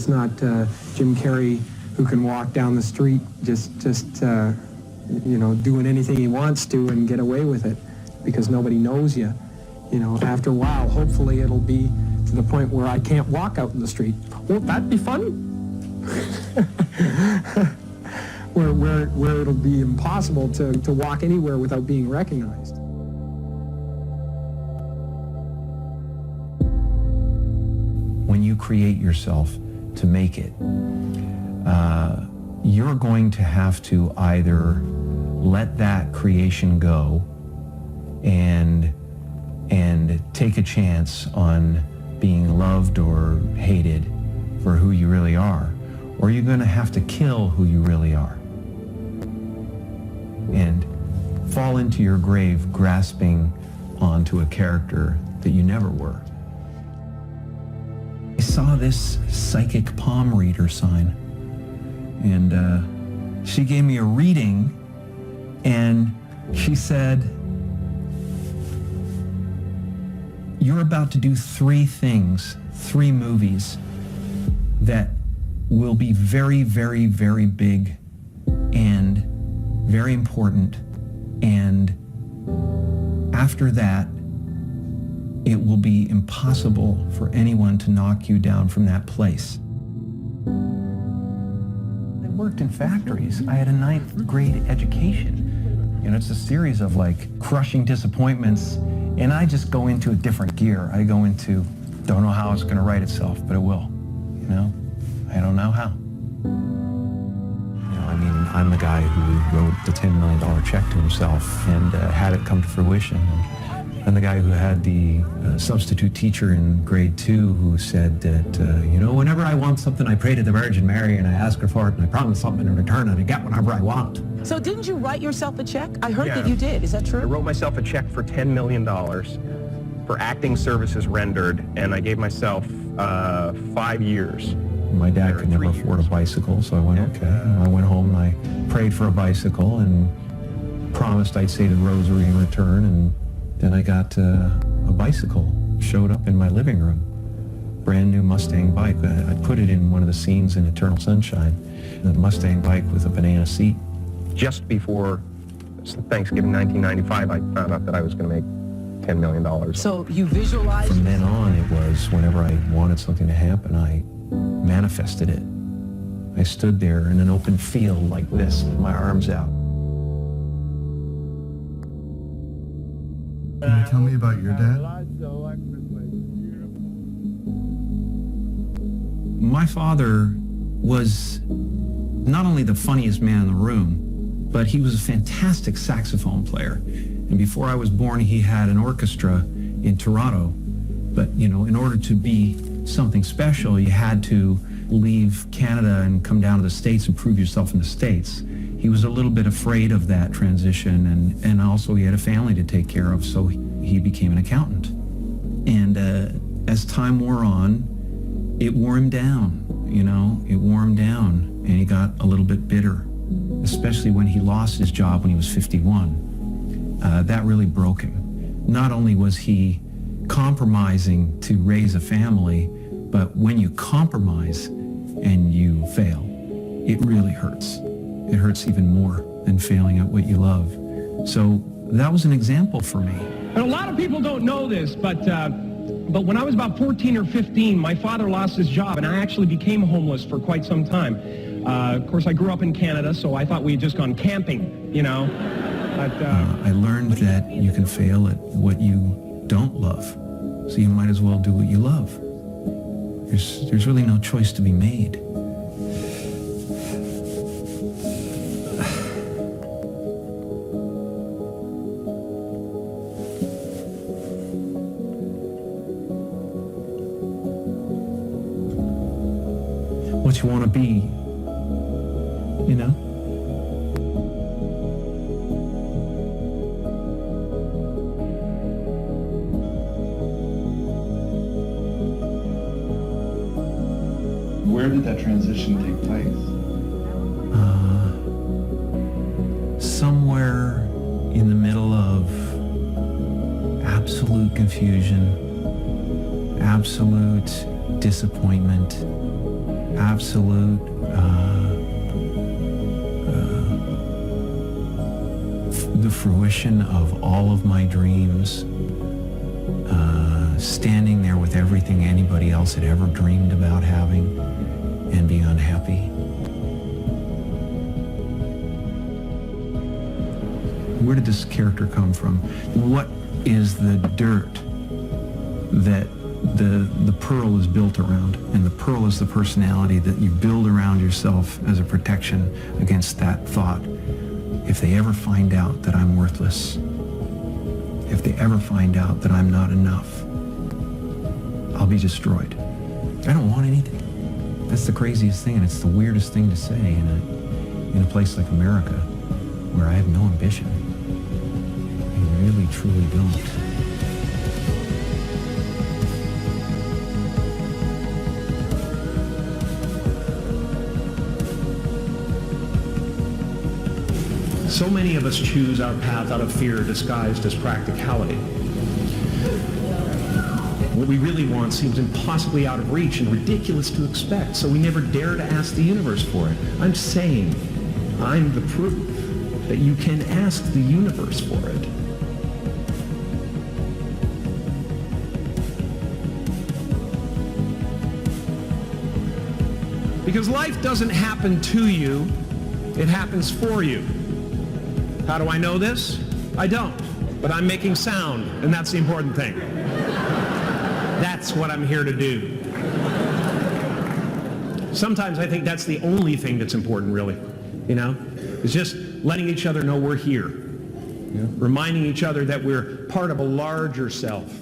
not Jim Carrey who can walk down the street just doing anything he wants to and get away with it because nobody knows you. After a while, hopefully it'll be to the point where I can't walk out in the street. Won't that be fun? where it'll be impossible to walk anywhere without being recognized. When you create yourself to make it, you're going to have to either let that creation go and take a chance on being loved or hated for who you really are, or you're going to have to kill who you really are and fall into your grave grasping onto a character that you never were. I saw this psychic palm reader sign, and she gave me a reading, and she said, you're about to do 3 things, 3 movies that will be very, very, very big and very important, and after that, it will be impossible for anyone to knock you down from that place. I worked in factories. I had a 9th grade education. It's a series of crushing disappointments, and I just go into a different gear. I go into, don't know how it's going to write itself, but it will. I don't know how. I'm the guy who wrote the $10 million check to himself and had it come to fruition. I'm the guy who had the substitute teacher in grade 2 who said that, whenever I want something, I pray to the Virgin Mary and I ask her for it and I promise something in return and I get whatever I want. So didn't you write yourself a check? I heard that you did. Is that true? I wrote myself a check for $10 million for acting services rendered, and I gave myself 5 years. My dad could never afford a bicycle, so I went, okay. I went home and I prayed for a bicycle and promised I'd say the rosary in return, and then I got a bicycle, showed up in my living room, brand new Mustang bike. I put it in one of the scenes in Eternal Sunshine, a Mustang bike with a banana seat. Just before Thanksgiving 1995, I found out that I was going to make $10 million. So you visualized? From then on, it was whenever I wanted something to happen, I manifested it. I stood there in an open field like this with my arms out. Can you tell me about your dad? My father was not only the funniest man in the room, but he was a fantastic saxophone player. And before I was born, he had an orchestra in Toronto. But, in order to be something special, you had to leave Canada and come down to the States and prove yourself in the States. He was a little bit afraid of that transition, and also he had a family to take care of, so he became an accountant. And as time wore on, it wore him down, it wore him down, and he got a little bit bitter, especially when he lost his job when he was 51. That really broke him. Not only was he compromising to raise a family, but when you compromise and you fail, it really hurts. It hurts even more than failing at what you love. So that was an example for me. And a lot of people don't know this, but when I was about 14 or 15, my father lost his job, and I actually became homeless for quite some time. Of course, I grew up in Canada, so I thought we had just gone camping, But, I learned that you can fail at what you don't love, so you might as well do what you love. There's really no choice to be made. What you want to be, Where did that transition take place? Somewhere in the middle of absolute confusion, absolute disappointment, absolute the fruition of all of my dreams, standing there with everything anybody else had ever dreamed about having, and being unhappy. Where did this character come from? What is the dirt that the pearl is built around? And the pearl is the personality that you build around yourself as a protection against that thought. If they ever find out that I'm worthless, if they ever find out that I'm not enough, I'll be destroyed. I don't want anything. That's the craziest thing, and it's the weirdest thing to say in a place like America, where I have no ambition. I really, truly don't. So many of us choose our path out of fear disguised as practicality. What we really want seems impossibly out of reach and ridiculous to expect, so we never dare to ask the universe for it. I'm saying I'm the proof that you can ask the universe for it. Because life doesn't happen to you, it happens for you. How do I know this? I don't, but I'm making sound, and that's the important thing. That's what I'm here to do. Sometimes I think that's the only thing that's important, really, It's just letting each other know we're here, reminding each other that we're part of a larger self,